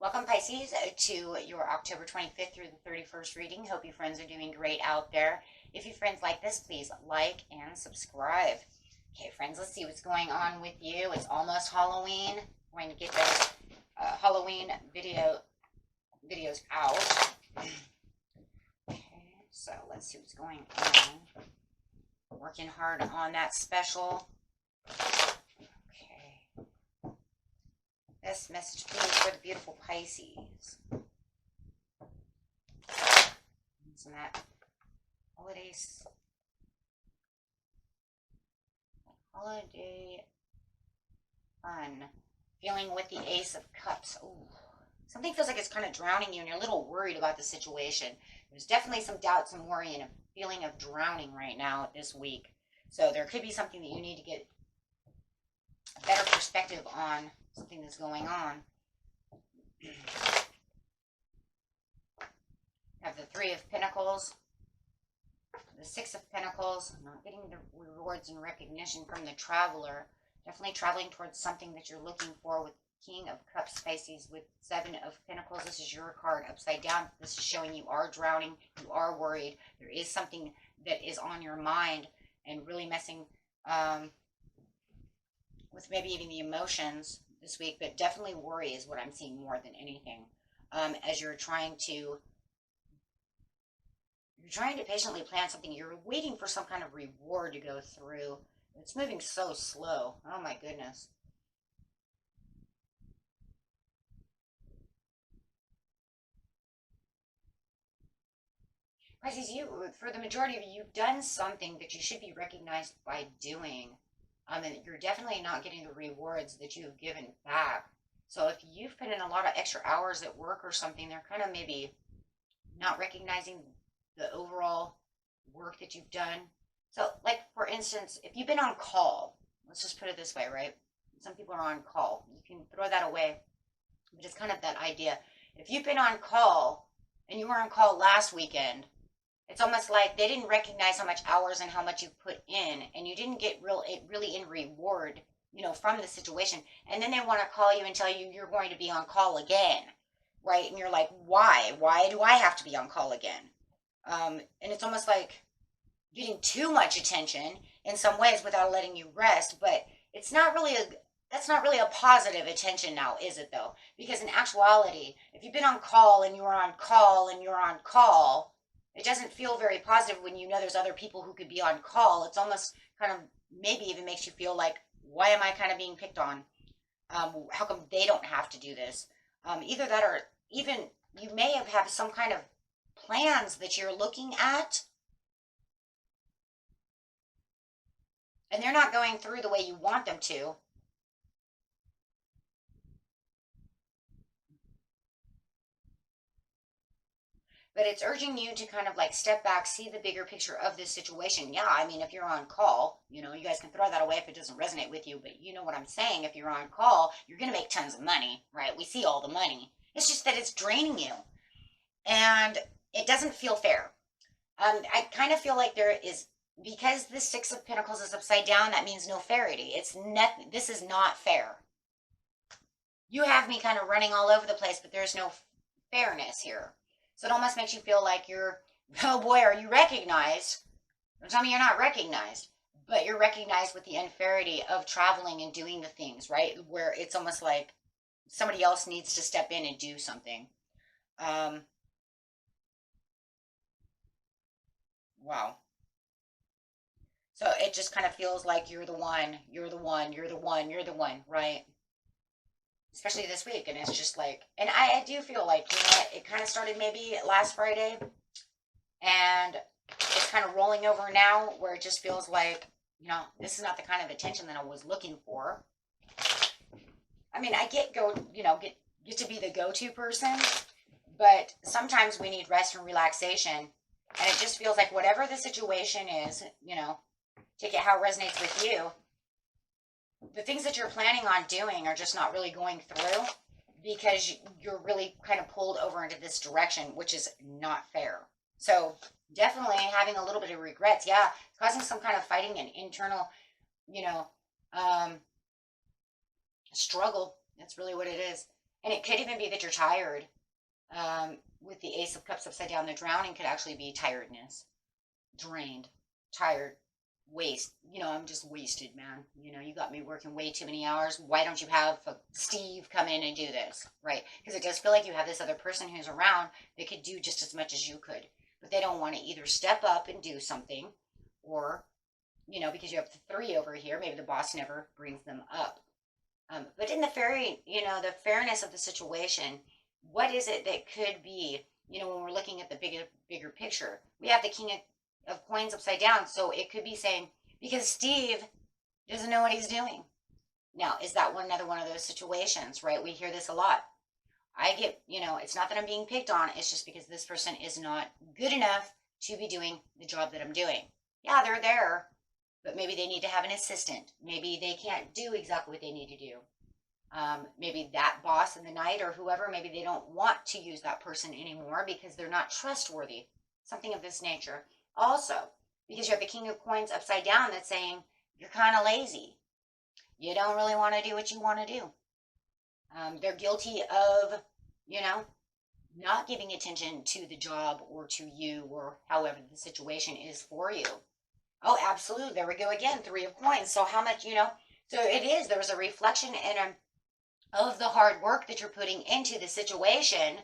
Welcome, Pisces, to your October 25th through the 31st reading. Hope you friends are doing great out there. If you friends like this, please like and subscribe. Okay, friends, let's see what's going on with you. It's almost Halloween. We're going to get those Halloween videos out. Okay, so let's see what's going on. Working hard on that special. This message being for the beautiful Pisces. Isn't that holiday fun? Feeling with the Ace of Cups. Ooh. Something feels like it's kind of drowning you and you're a little worried about the situation. There's definitely some doubts and worry and a feeling of drowning right now this week. So there could be something that you need to get a better perspective on. Something that's going on. Have the Three of Pentacles, the Six of Pentacles, not getting the rewards and recognition from the Traveler. Definitely traveling towards something that you're looking for with King of Cups, Pisces, with Seven of Pentacles. This is your card upside down. This is showing you are drowning, you are worried. There is something that is on your mind and really messing with maybe even the emotions this week, but definitely worry is what I'm seeing more than anything. As you're trying to patiently plan something, you're waiting for some kind of reward to go through. It's moving so slow. Oh my goodness. Pisces, for the majority of you, you've done something that you should be recognized by doing. And you're definitely not getting the rewards that you've given back. So if you've put in a lot of extra hours at work or something, they're kind of maybe not recognizing the overall work that you've done. So, like, for instance, if you've been on call, let's just put it this way, right? Some people are on call. You can throw that away. But it's kind of that idea. If you've been on call and you were on call last weekend, it's almost like they didn't recognize how much hours and how much you put in, and you didn't get really in reward, from the situation. And then they want to call you and tell you you're going to be on call again, right? And you're like, why? Why do I have to be on call again? And it's almost like getting too much attention in some ways without letting you rest. But that's not really a positive attention now, is it though? Because in actuality, if you've been on call and you're on call and you're on call, it doesn't feel very positive when you know there's other people who could be on call. It's almost kind of maybe even makes you feel like, why am I kind of being picked on? How come they don't have to do this? Either that or even you may have some kind of plans that you're looking at and they're not going through the way you want them to. But it's urging you to kind of like step back, see the bigger picture of this situation. Yeah, I mean, if you're on call, you guys can throw that away if it doesn't resonate with you. But you know what I'm saying? If you're on call, you're going to make tons of money, right? We see all the money. It's just that it's draining you. And it doesn't feel fair. I kind of feel like there is, because the Six of Pentacles is upside down, that means no fairity. This is not fair. You have me kind of running all over the place, but there's no fairness here. So it almost makes you feel like oh boy, are you recognized? Don't tell me you're not recognized, but you're recognized with the unfairity of traveling and doing the things, right? Where it's almost like somebody else needs to step in and do something. Wow. So it just kind of feels like you're the one, right? Especially this week. And it's just like, and I do feel like, it kind of started maybe last Friday and it's kind of rolling over now where it just feels like, this is not the kind of attention that I was looking for. I mean, I get to be the go-to person, but sometimes we need rest and relaxation. And it just feels like whatever the situation is, take it how it resonates with you. The things that you're planning on doing are just not really going through because you're really kind of pulled over into this direction, which is not fair. So definitely having a little bit of regrets. Yeah, causing some kind of fighting and internal, you know, struggle. That's really what it is. And it could even be that you're tired. With the Ace of Cups upside down, the drowning could actually be tiredness, drained, tired, waste. I'm just wasted, man. You got me working way too many hours. Why don't you have Steve come in and do this, right? Because it does feel like you have this other person who's around that could do just as much as you could, but they don't want to either step up and do something, or because you have the 3 over here, maybe the boss never brings them up. But in the the fairness of the situation, what is it that could be, when we're looking at the bigger picture? We have the King of Coins upside down, so it could be saying, because Steve doesn't know what he's doing. Now, is that another one of those situations, right? We hear this a lot. I get, it's not that I'm being picked on, it's just because this person is not good enough to be doing the job that I'm doing. Yeah, they're there, but maybe they need to have an assistant. Maybe they can't do exactly what they need to do. Maybe that boss in the night or whoever, maybe they don't want to use that person anymore because they're not trustworthy. Something of this nature. Also, because you have the King of Coins upside down that's saying you're kind of lazy. You don't really want to do what you want to do. They're guilty of, not giving attention to the job or to you or however the situation is for you. Oh, absolutely. There we go again. 3 of Coins. So how much, so it is. There's a reflection of the hard work that you're putting into the situation.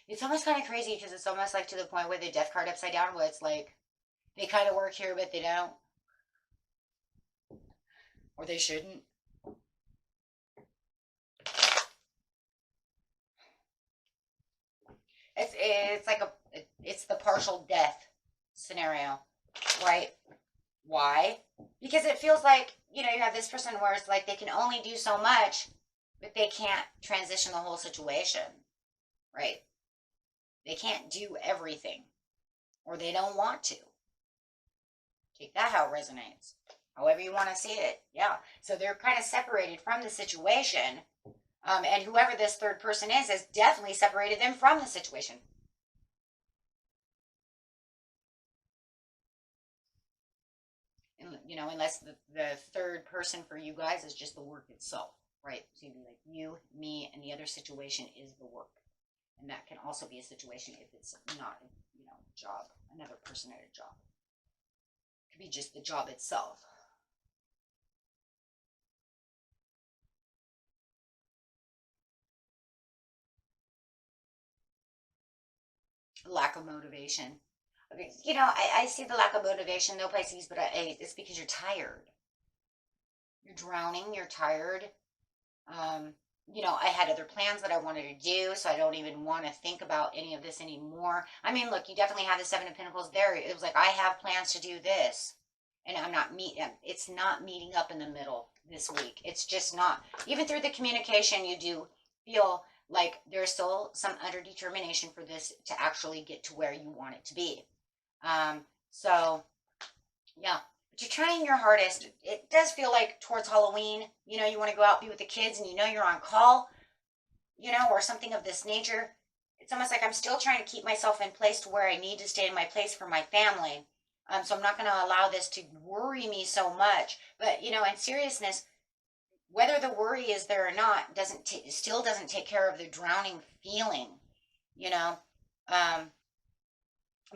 It's almost kind of crazy because it's almost like to the point where the Death card upside down, where it's like they kind of work here, but they don't. Or they shouldn't. It's like it's the partial death scenario, right? Why? Because it feels like, you have this person where it's like they can only do so much, but they can't transition the whole situation, right? They can't do everything, or they don't want to. Take that how it resonates. However you want to see it. Yeah. So they're kind of separated from the situation. And whoever this third person is has definitely separated them from the situation. And, unless the third person for you guys is just the work itself, right? So you'd be like you, me, and the other situation is the work. And that can also be a situation if it's not, job, another person at a job. It could be just the job itself. Lack of motivation. I see the lack of motivation though, Pisces, but it's because you're tired. You're drowning, you're tired. I had other plans that I wanted to do, so I don't even want to think about any of this anymore. I mean, look, you definitely have the 7 of Pentacles there. It was like, I have plans to do this, and it's not meeting up in the middle this week. It's just not. Even through the communication, you do feel like there's still some underdetermination for this to actually get to where you want it to be. So, yeah. But you're trying your hardest. It does feel like towards Halloween, you want to go out, be with the kids, and you're on call, or something of this nature. It's almost like I'm still trying to keep myself in place to where I need to stay in my place for my family. So I'm not going to allow this to worry me so much. But, in seriousness, whether the worry is there or not still doesn't take care of the drowning feeling,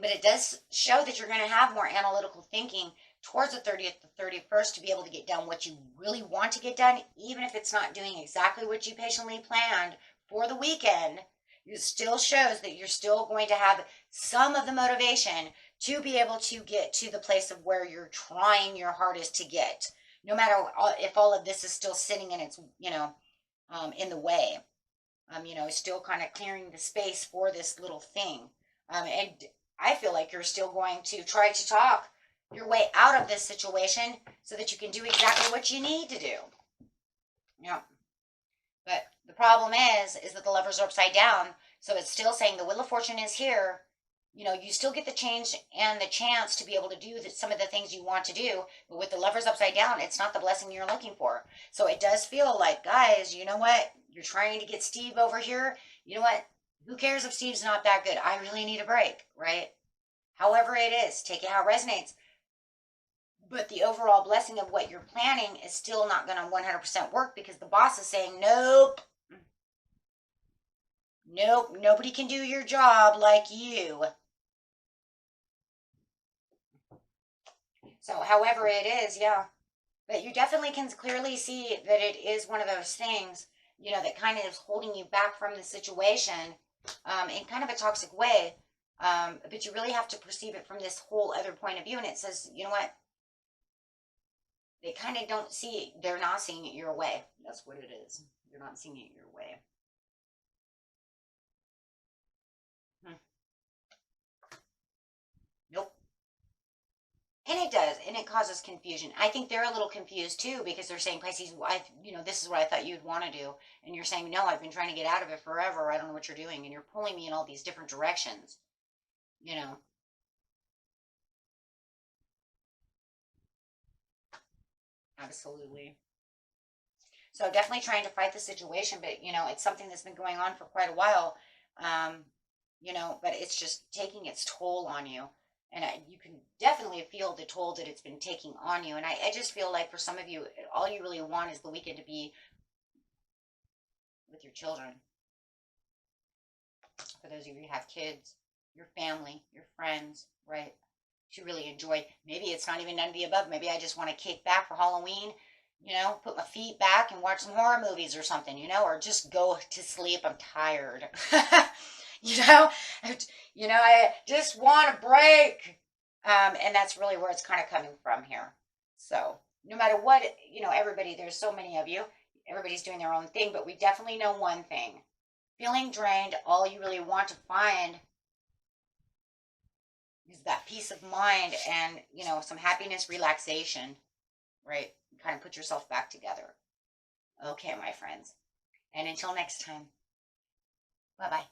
but it does show that you're going to have more analytical thinking towards the 30th to 31st to be able to get done what you really want to get done, even if it's not doing exactly what you patiently planned for the weekend. It still shows that you're still going to have some of the motivation to be able to get to the place of where you're trying your hardest to get, no matter if all of this is still sitting in its, in the way, still kind of clearing the space for this little thing. And I feel like you're still going to try to talk your way out of this situation so that you can do exactly what you need to do. Yeah. But the problem is that the levers are upside down. So it's still saying the Wheel of Fortune is here. You know, you still get the change and the chance to be able to do some of the things you want to do. But with the levers upside down, it's not the blessing you're looking for. So it does feel like, guys, you know what? You're trying to get Steve over here. You know what? Who cares if Steve's not that good? I really need a break, right? However it is, take it how it resonates. But the overall blessing of what you're planning is still not going to 100% work because the boss is saying, nope, nope, nobody can do your job like you. So, however it is, yeah. But you definitely can clearly see that it is one of those things, you know, that kind of is holding you back from the situation in kind of a toxic way. But you really have to perceive it from this whole other point of view. And it says, you know what? They kind of don't see it. They're not seeing it your way. That's what it is. They're not seeing it your way. Hmm. Nope. And it does, and it causes confusion. I think they're a little confused too because they're saying, Pisces, this is what I thought you'd want to do, and you're saying, no, I've been trying to get out of it forever. I don't know what you're doing, and you're pulling me in all these different directions. You know, absolutely. So definitely trying to fight the situation, but you know, it's something that's been going on for quite a while. Um, you know, but it's just taking its toll on you. And you can definitely feel the toll that it's been taking on you. And I just feel like for some of you, all you really want is the weekend to be with your children. For those of you who have kids, your family, your friends, right? To really enjoy. Maybe it's not even none of the above. Maybe I just want to kick back for Halloween, you know, put my feet back and watch some horror movies or something, you know, or just go to sleep. I'm tired. you know, I just want a break. And that's really where it's kind of coming from here. So no matter what, you know, everybody, there's so many of you, everybody's doing their own thing, but we definitely know one thing. Feeling drained, all you really want to find is that peace of mind and, you know, some happiness, relaxation, right? Kind of put yourself back together. Okay, my friends. And until next time, bye bye.